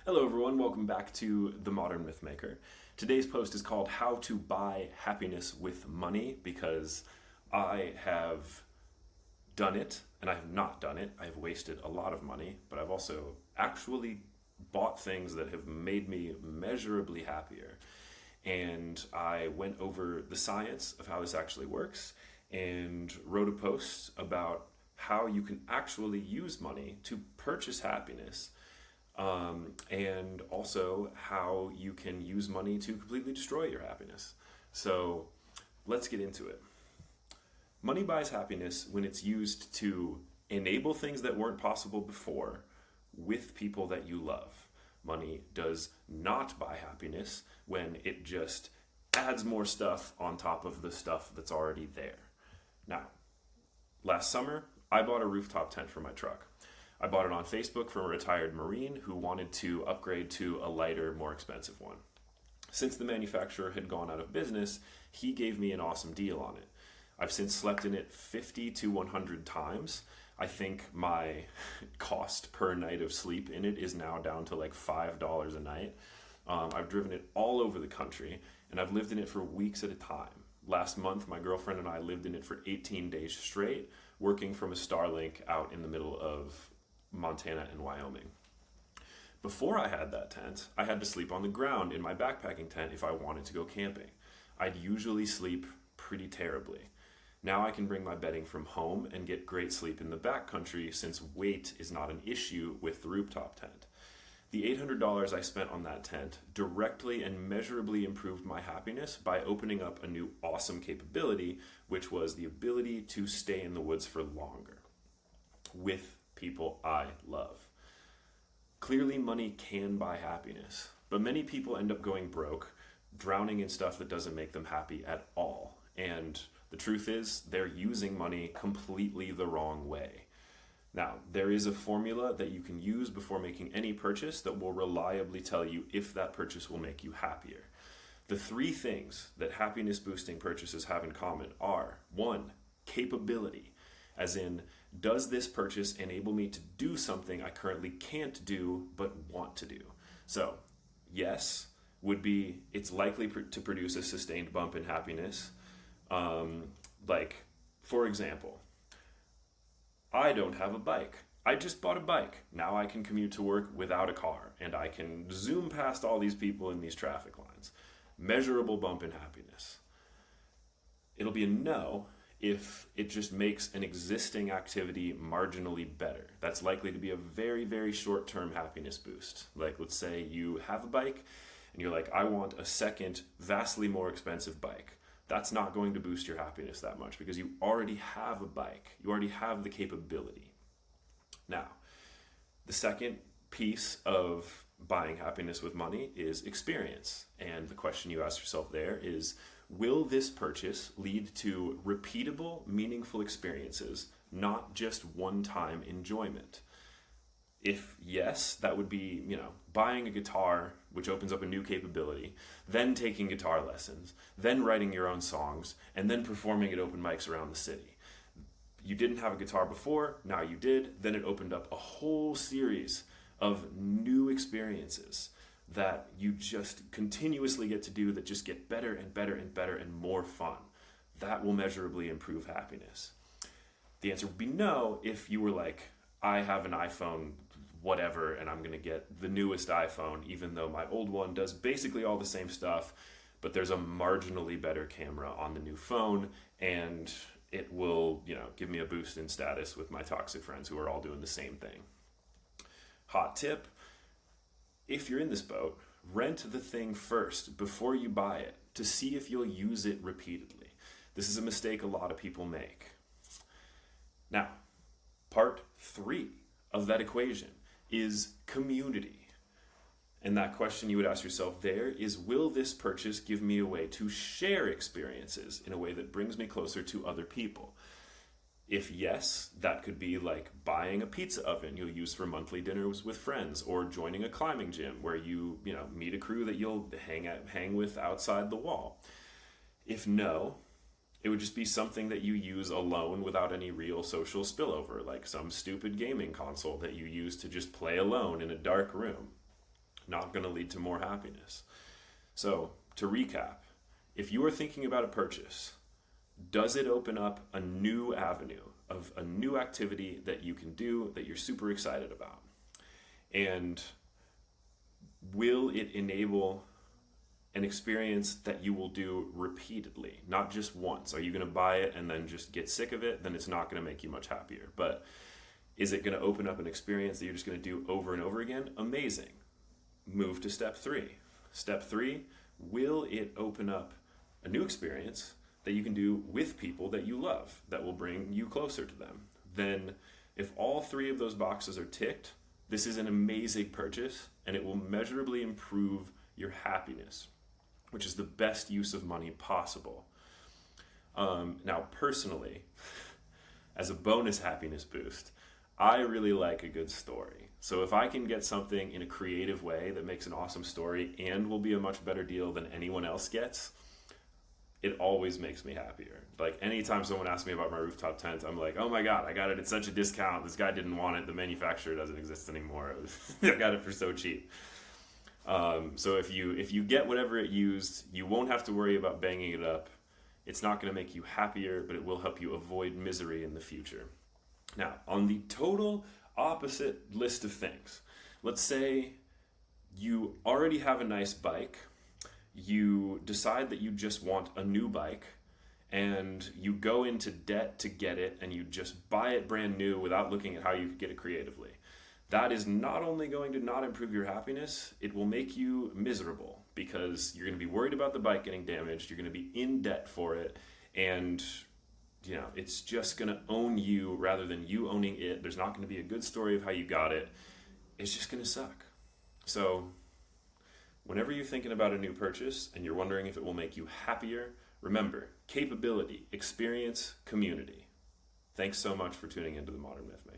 Hello everyone, welcome back to The Modern Mythmaker. Today's post is called How to Buy Happiness with Money, because I have done it and I have not done it. I have wasted a lot of money, but I've also actually bought things that have made me measurably happier. And I went over the science of how this actually works and wrote a post about how you can actually use money to purchase happiness, and also how you can use money to completely destroy your happiness. So let's get into it. Money buys happiness when it's used to enable things that weren't possible before with people that you love. Money does not buy happiness when it just adds more stuff on top of the stuff that's already there. Now, last summer, I bought a rooftop tent for my truck. I bought it on Facebook from a retired Marine who wanted to upgrade to a lighter, more expensive one. Since the manufacturer had gone out of business, he gave me an awesome deal on it. I've since slept in it 50 to 100 times. I think my cost per night of sleep in it is now down to like $5 a night. I've driven it all over the country, and I've lived in it for weeks at a time. Last month, my girlfriend and I lived in it for 18 days straight, working from a Starlink out in the middle of Montana and Wyoming. Before I had that tent, I had to sleep on the ground in my backpacking tent if I wanted to go camping. I'd usually sleep pretty terribly. Now I can bring my bedding from home and get great sleep in the backcountry, since weight is not an issue with the rooftop tent. The $800 I spent on that tent directly and measurably improved my happiness by opening up a new awesome capability, which was the ability to stay in the woods for longer with people I love. Clearly, money can buy happiness, but many people end up going broke, drowning in stuff that doesn't make them happy at all. And the truth is, they're using money completely the wrong way. Now, there is a formula that you can use before making any purchase that will reliably tell you if that purchase will make you happier. The three things that happiness boosting purchases have in common are: 1, capability, as in, does this purchase enable me to do something I currently can't do but want to do? So, yes would be, it's likely to produce a sustained bump in happiness. For example, I don't have a bike. I just bought a bike. Now I can commute to work without a car, and I can zoom past all these people in these traffic lines. Measurable bump in happiness. It'll be a no if it just makes an existing activity marginally better. That's likely to be a very, very short-term happiness boost. Like, let's say you have a bike and you're like, I want a second, vastly more expensive bike. That's not going to boost your happiness that much because you already have a bike. You already have the capability. Now, the second piece of buying happiness with money is experience. And the question you ask yourself there is, will this purchase lead to repeatable, meaningful experiences, not just one-time enjoyment? If yes, that would be, buying a guitar, which opens up a new capability, then taking guitar lessons, then writing your own songs, and then performing at open mics around the city. You didn't have a guitar before, now you did, then it opened up a whole series of new experiences that you just continuously get to do that just get better and better and better and more fun. That will measurably improve happiness. The answer would be no if you were like, I have an iPhone whatever and I'm going to get the newest iPhone even though my old one does basically all the same stuff, but there's a marginally better camera on the new phone and it will, give me a boost in status with my toxic friends who are all doing the same thing. Hot tip: if you're in this boat, rent the thing first before you buy it to see if you'll use it repeatedly. This is a mistake a lot of people make. Now, part 3 of that equation is community. And that question you would ask yourself there is, will this purchase give me a way to share experiences in a way that brings me closer to other people? If yes, that could be like buying a pizza oven you'll use for monthly dinners with friends, or joining a climbing gym where you meet a crew that you'll hang with outside the wall. If no, it would just be something that you use alone without any real social spillover, like some stupid gaming console that you use to just play alone in a dark room. not going to lead to more happiness. So, to recap, if you are thinking about a purchase, does it open up a new avenue of a new activity that you can do that you're super excited about? And will it enable an experience that you will do repeatedly, not just once? Are you going to buy it and then just get sick of it? Then it's not going to make you much happier. But is it going to open up an experience that you're just going to do over and over again? Amazing. Move to step 3. Step 3, will it open up a new experience that you can do with people that you love, that will bring you closer to them? Then if all 3 of those boxes are ticked, this is an amazing purchase, and it will measurably improve your happiness, which is the best use of money possible. Now, personally, as a bonus happiness boost, I really like a good story. So if I can get something in a creative way that makes an awesome story and will be a much better deal than anyone else gets, it always makes me happier. Like, anytime someone asks me about my rooftop tent, I'm like, oh my God, I got it at such a discount. This guy didn't want it. The manufacturer doesn't exist anymore. I got it for so cheap. So if you get whatever it used, you won't have to worry about banging it up. It's not going to make you happier, but it will help you avoid misery in the future. Now, on the total opposite list of things, let's say you already have a nice bike, you decide that you just want a new bike, and you go into debt to get it, and you just buy it brand new without looking at how you could get it creatively. That is not only going to not improve your happiness, it will make you miserable, because you're going to be worried about the bike getting damaged, you're going to be in debt for it, and it's just going to own you rather than you owning it. There's not going to be a good story of how you got it. It's just going to suck. So whenever you're thinking about a new purchase and you're wondering if it will make you happier, remember, capability, experience, community. Thanks so much for tuning into The Modern Mythmaker.